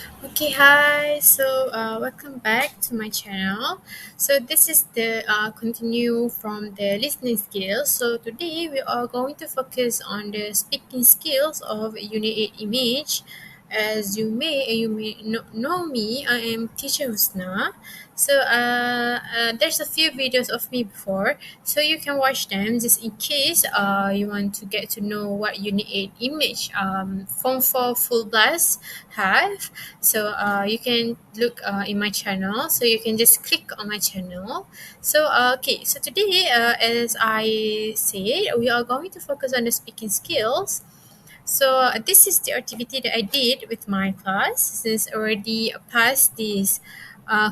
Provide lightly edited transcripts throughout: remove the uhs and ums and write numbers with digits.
Okay, hi. Welcome back to my channel. So, this is the continue from the listening skills. So, today we are going to focus on the speaking skills of Unit 8 image. As you may know me, I am teacher Husna. There's a few videos of me before, so you can watch them just in case you want to get to know what Unit 8 image Form 4 Full Blast have. You can look in my channel, so you can just click on my channel. So today, as I said, we are going to focus on the speaking skills. This is the activity that I did with my class since already past this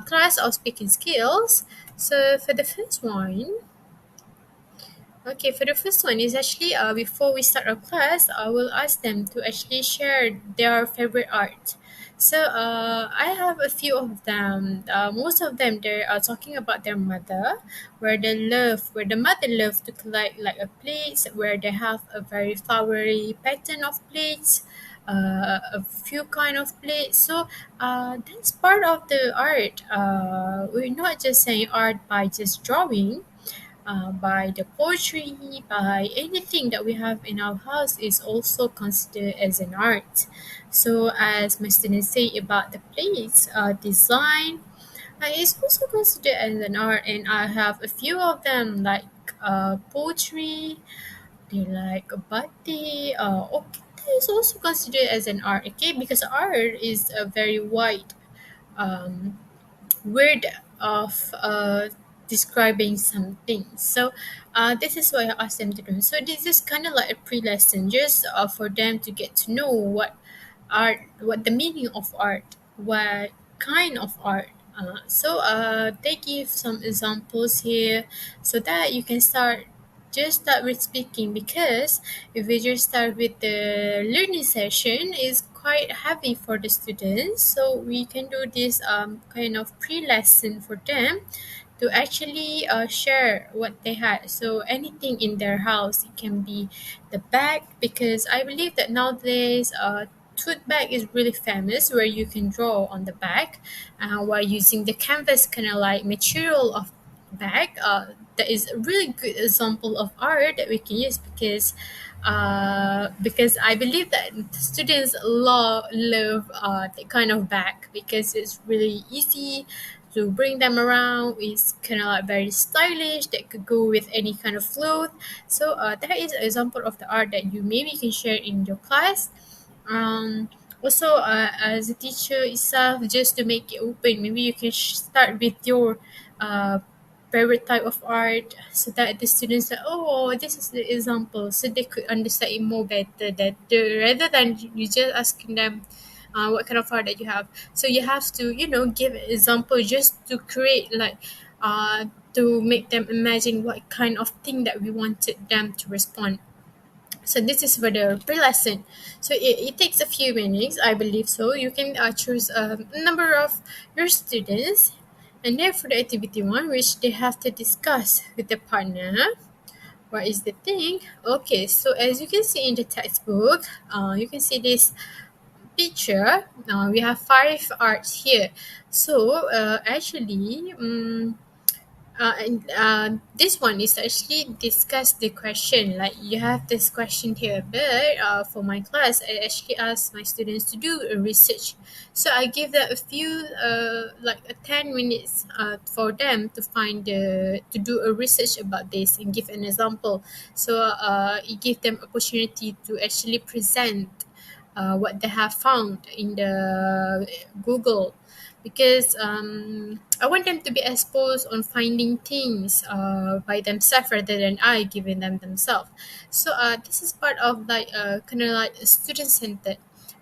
class of speaking skills. So for the first one, Okay, for the first one is actually before we start our class, I will ask them to actually share their favorite art. I have a few of them. Most of them they are talking about their mother, where the mother love to collect like a plates, where they have a very flowery pattern of plates, a few kind of plates. That's part of the art. We're not just saying art by just drawing, by the poetry, by anything that we have in our house is also considered as an art. So as my students say about the plates design, it's also considered as an art, and I have a few of them like poetry, they like batik, okay, that is also considered as an art, okay, because art is a very wide um, word of describing something. This is what I asked them to do. So this is kind of like a pre-lesson, just for them to get to know what the meaning of art, what kind of art. They give some examples here, so that you can start with speaking, because if we just start with the learning session is quite heavy for the students, so we can do this kind of pre-lesson for them to actually share what they had. So anything in their house, it can be the bag, because I believe that nowadays tote bag is really famous, where you can draw on the back while using the canvas kind of like material of bag. That is a really good example of art that we can use, because I believe that students love that kind of bag, because it's really easy to bring them around. It's kind of like very stylish, that could go with any kind of cloth. That is an example of the art that you maybe can share in your class. As a teacher itself, just to make it open, maybe you can start with your uh, favorite type of art, so that the students say, oh, this is the example, so they could understand it more better, rather than you just asking them what kind of art that you have. So you have to, give an example, just to create like to make them imagine what kind of thing that we wanted them to respond. So this is for the pre-lesson. It takes a few minutes, I believe. So you can choose a number of your students, and then for the activity one, which they have to discuss with the partner, what is the thing. Okay, so as you can see in the textbook, you can see this picture. We have five arts here. This one is actually discuss the question, like you have this question here, but for my class I actually ask my students to do a research. So I give them a few like 10 minutes for them to to do a research about this and give an example. It gives them opportunity to actually present what they have found in the Google, because I want them to be exposed on finding things by themselves, rather than I giving them themselves. This is part of like kind of like a student centered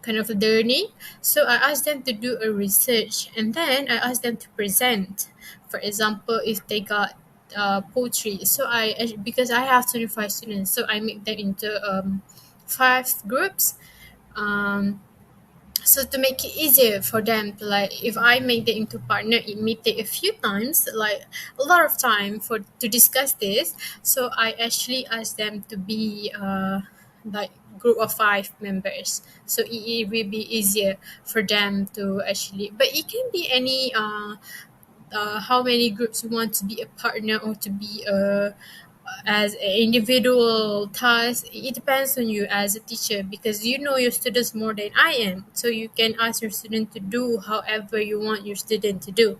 kind of learning. So I ask them to do a research, and then I ask them to present. For example, if they got poetry, because I have 25 students, so I make them into five groups. um, so to make it easier for them to, like, if I make them into partner, it may take a few times, like a lot of time for to discuss this. So I actually ask them to be like group of 5 members, so it will be easier for them to actually, but it can be any how many groups you want to be a partner or to be a as an individual task. It depends on you as a teacher, because you know your students more than I am, so you can ask your student to do however you want your student to do.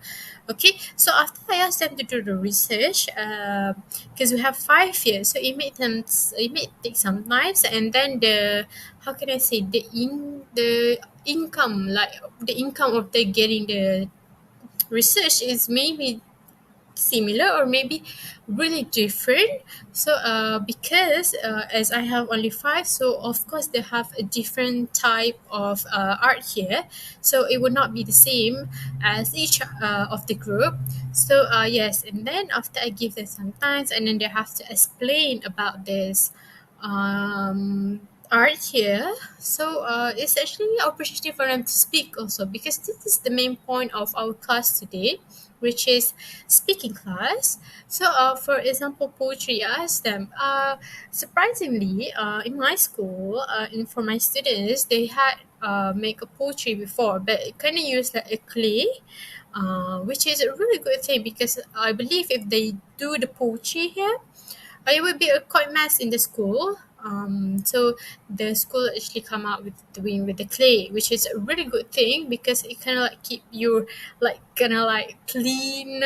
Okay, so after I asked them to do the research, because we have 5 years, so it may take some time, and then the, how can I say, the income, like the income of the getting the research is maybe similar or maybe really different. So because as I have only 5, so of course they have a different type of art here, so it would not be the same as each of the group. So yes, and then after I give them some time, and then they have to explain about this art here. So it's actually an opportunity for them to speak also, because this is the main point of our class today, which is speaking class. So for example, poetry, I asked them, surprisingly, in my school, for my students, they had make a poetry before, but it kind of used like a clay, which is a really good thing, because I believe if they do the poetry here, it would be a quite mess in the school. So the school actually come out with doing with the clay, which is a really good thing, because it kind of like keep you like kind of like clean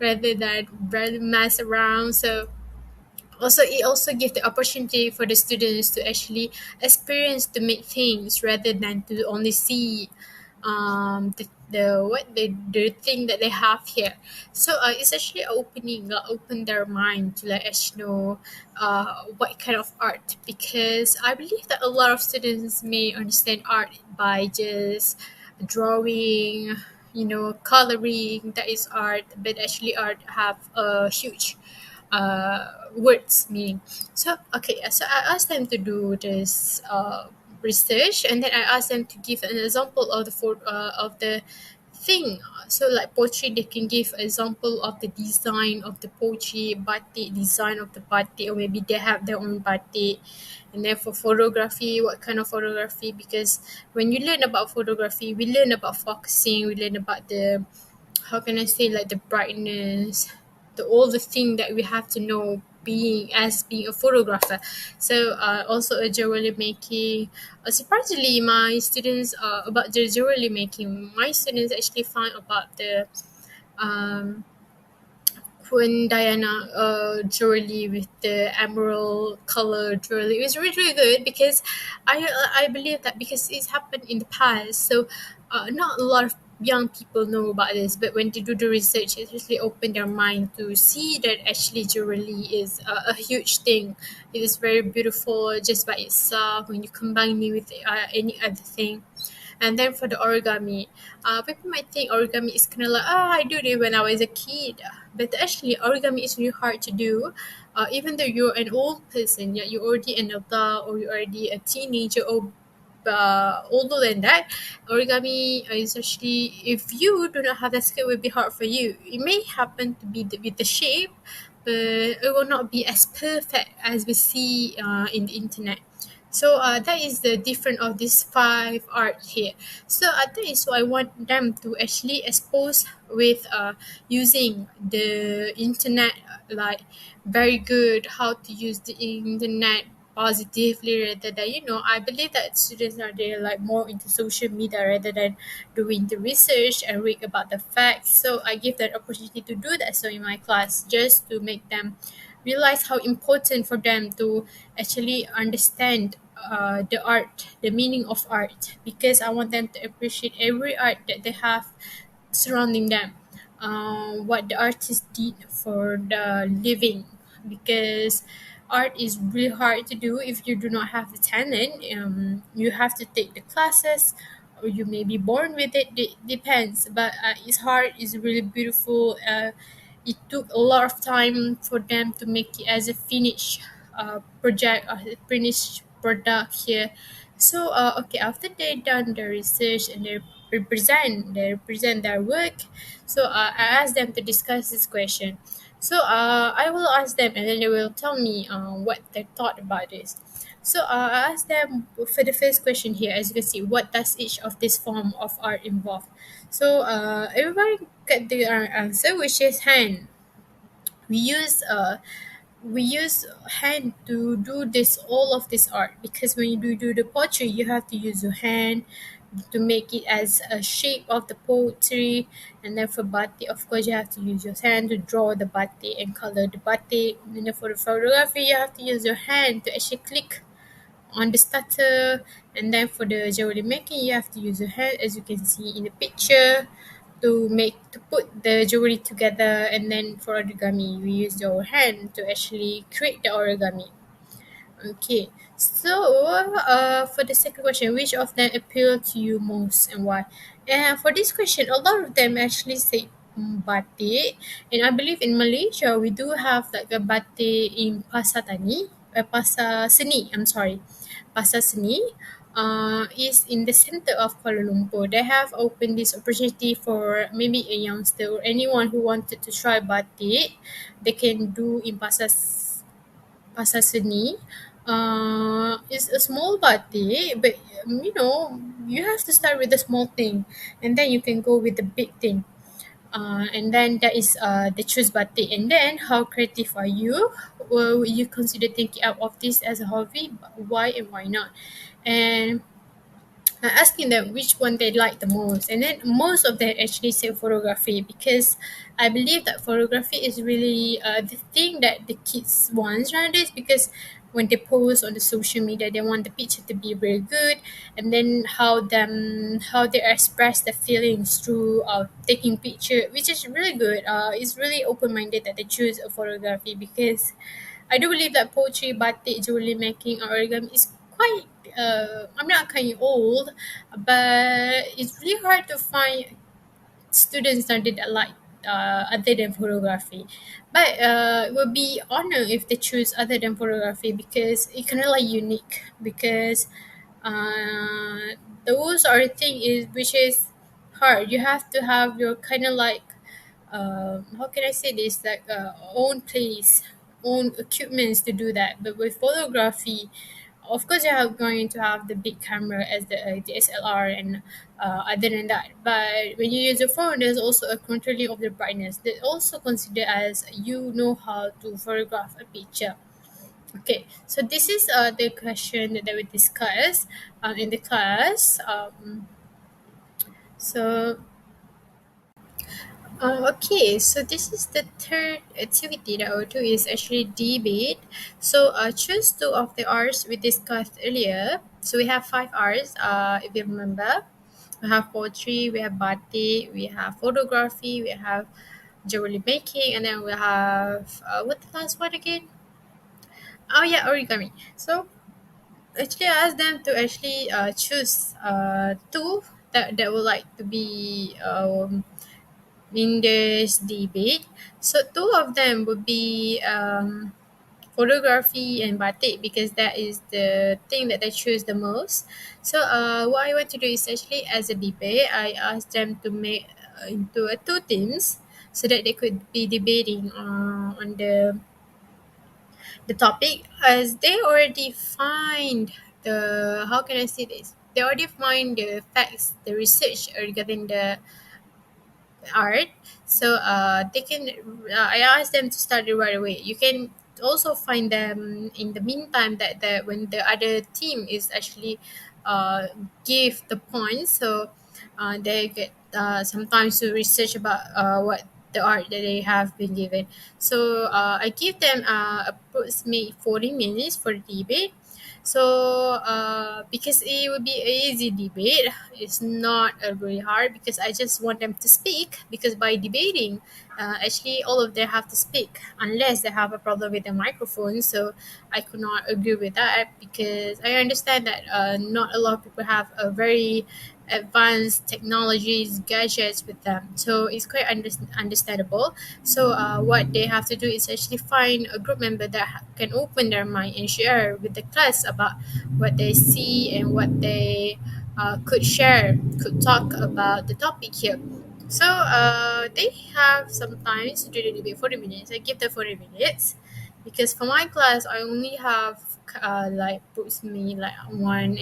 rather than really mess around. So also it also gives the opportunity for the students to actually experience to make things rather than to only see the what the thing that they have here. So it's actually opening open their mind to like actually know what kind of art, because I believe that a lot of students may understand art by just drawing, coloring, that is art, but actually art have a huge words meaning. So okay, so I asked them to do this research, and then I asked them to give an example of the thing. So like poetry, they can give example of the design of the poetry, batik design of the batik, or maybe they have their own batik. And then for photography, what kind of photography? Because when you learn about photography, we learn about focusing, we learn about the, how can I say, like the brightness, the all the thing that we have to know being a photographer. So also a jewelry making. Surprisingly, my students about the jewelry making, my students actually found about the um, Queen Diana jewelry with the emerald color jewelry. It was really, really good, because I believe that because it's happened in the past, so not a lot of young people know about this. But when they do the research, it really opened their mind to see that actually jewelry is a huge thing. It is very beautiful just by itself when you combine it with any other thing. And then for the origami, people might think origami is kind of like, I do it when I was a kid. But actually, origami is really hard to do. Even though you're an old person, yeah, you're already an adult or you're already a teenager or older than that, origami is actually, if you do not have that skill, it will be hard for you. It may happen to be with the shape, but it will not be as perfect as we see in the internet. So that is the difference of these 5 art here. So that is why I want them to actually expose with using the internet, like very good how to use the internet positively, rather than, I believe that students are there like more into social media rather than doing the research and read about the facts. So I give that opportunity to do that, so in my class, just to make them realize how important for them to actually understand the art, the meaning of art, because I want them to appreciate every art that they have surrounding them, what the artist did for the living, because art is really hard to do if you do not have the talent. You have to take the classes, or you may be born with it, depends, but it's hard, it's really beautiful. It took a lot of time for them to make it as a finished project or a finished product here. So okay, after they done the research and they present their work, so I asked them to discuss this question. So I will ask them, and then they will tell me what they thought about this. So I asked them for the first question here, as you can see, what does each of this form of art involve? So everybody got the answer, which is hand. We use we use hand to do this all of this art, because when you do the pottery, you have to use your hand to make it as a shape of the pottery. And then for batik, of course, you have to use your hand to draw the batik and color the batik. And then for the photography, you have to use your hand to actually click on the starter. And then for the jewelry making, you have to use your hand, as you can see in the picture, to put the jewelry together. And then for origami, we use your hand to actually create the origami. Okay, so for the second question, which of them appeal to you most and why? And for this question, a lot of them actually say batik, and I believe in Malaysia we do have like a batik in Pasar Tani, Pasar Seni. I'm sorry, Pasar Seni. Is in the center of Kuala Lumpur. They have opened this opportunity for maybe a youngster or anyone who wanted to try batik. They can do in Pasar Seni. It's a small batik, but you have to start with the small thing, and then you can go with the big thing. And then that is the choose batik. And then how creative are you? Will you consider taking up of this as a hobby? Why and why not? And asking them which one they like the most, and then most of them actually say photography, because I believe that photography is really the thing that the kids want nowadays, because when they post on the social media, they want the picture to be very good. And then how they express their feelings through taking picture, which is really good. It's really open-minded that they choose a photography, because I do believe that poetry, batik, jewelry making, or origami is quite. I'm not kind of old, but it's really hard to find students that did like other than photography. But it would be honor if they choose other than photography, because it kind of like unique. Because uh, those are the thing is which is hard. You have to have your kind of like how can I say this, like own place, own equipments to do that. But with photography, of course you are going to have the big camera as the DSLR, and other than that. But when you use your phone, there's also a controlling of the brightness that also considered as you know how to photograph a picture. Okay, so this is the question that we discussed in the class. So okay, so this is the third activity that I will do is actually debate. So choose two of the R's we discussed earlier. So we have five R's, if you remember. We have poetry, we have batik, we have photography, we have jewelry making, and then we have, what the last one again? Oh yeah, origami. So actually I asked them to actually choose two that would like to be in this debate. So two of them would be photography and batik, because that is the thing that they choose the most. So what I want to do is actually as a debate, I asked them to make into two teams, so that they could be debating on the topic, as they already find the, how can I say this, they already find the facts, the research regarding the art. So they can I asked them to study right away. You can also find them in the meantime, that when the other team is actually give the points. So they get sometimes to research about what the art that they have been given. So I give them approximately 40 minutes for the debate. So because it will be an easy debate, it's not very hard, because I just want them to speak. Because by debating, actually all of them have to speak unless they have a problem with the microphone. So I could not agree with that, because I understand that not a lot of people have a very advanced technologies gadgets with them, so it's quite understandable. So what they have to do is actually find a group member that can open their mind and share with the class about what they see and what they could talk about the topic here. So they have some time to do the debate 40 minutes. I give them 40 minutes, because for my class I only have talk like puts me like 1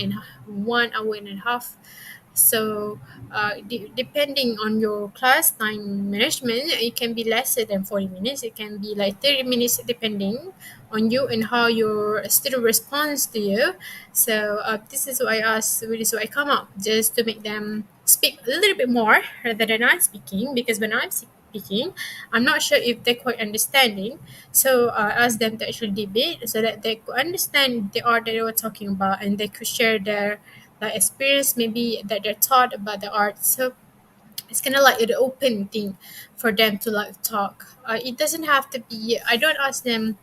hour and a half. So depending on your class time management, it can be lesser than 40 minutes. It can be like 30 minutes depending on you and how your student responds to you. So this is why I ask, this is why I come up, just to make them speak a little bit more rather than I'm speaking, because when I'm speaking, I'm not sure if they're quite understanding. So ask them to actually debate so that they could understand the art that they were talking about, and they could share their like experience, maybe that they're taught about the art. So it's kind of like an open thing for them to like talk. It doesn't have to be. I don't ask them.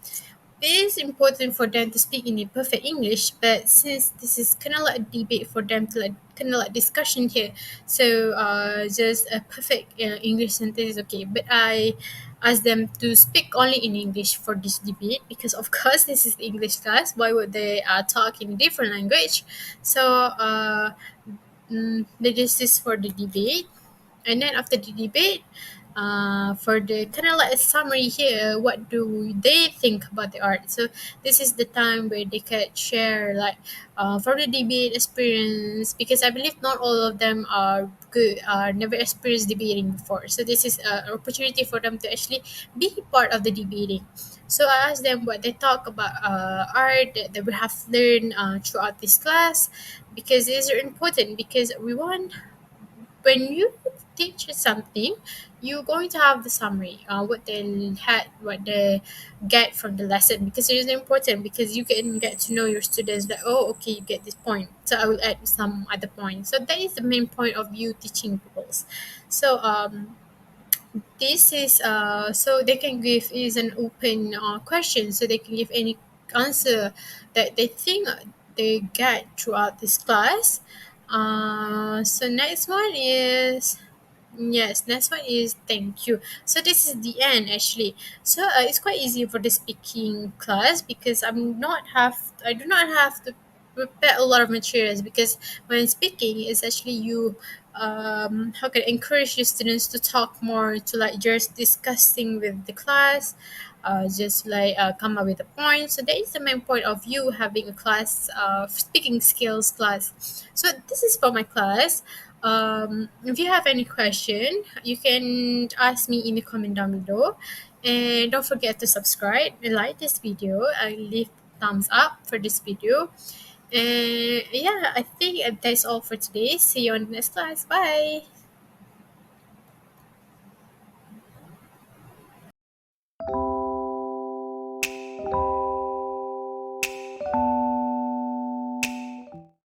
It is important for them to speak in a perfect English, but since this is kind of like a debate for them to like kind of like discussion here, so just a perfect English sentence is okay. But I ask them to speak only in English for this debate, because of course this is the English class. Why would they talk in a different language? So this is for the debate, and then after the debate, for the kind of like a summary here, what do they think about the art? So this is the time where they could share like from the debate experience, because I believe not all of them are good, never experienced debating before. So this is an opportunity for them to actually be part of the debating. So I asked them what they talk about art that they would have learned throughout this class, because these are important, because we want, when you teach something, you're going to have the summary, what they had, what they get from the lesson, because it is important, because you can get to know your students that, oh, okay, you get this point, so I will add some other points. So that is the main point of you teaching pupils. So this is so they can give is an open question, so they can give any answer that they think they get throughout this class. So next one is, yes, next one is thank you. So this is the end actually. So it's quite easy for the speaking class, because I do not have to prepare a lot of materials, because when speaking it's actually you, how can I encourage your students to talk more, to like just discussing with the class, just like come up with a point. So that is the main point of you having a class, speaking skills class. So this is for my class. If you have any question, you can ask me in the comment down below, and don't forget to subscribe and like this video and leave thumbs up for this video. And yeah, I think that's all for today. See you on the next class. Bye.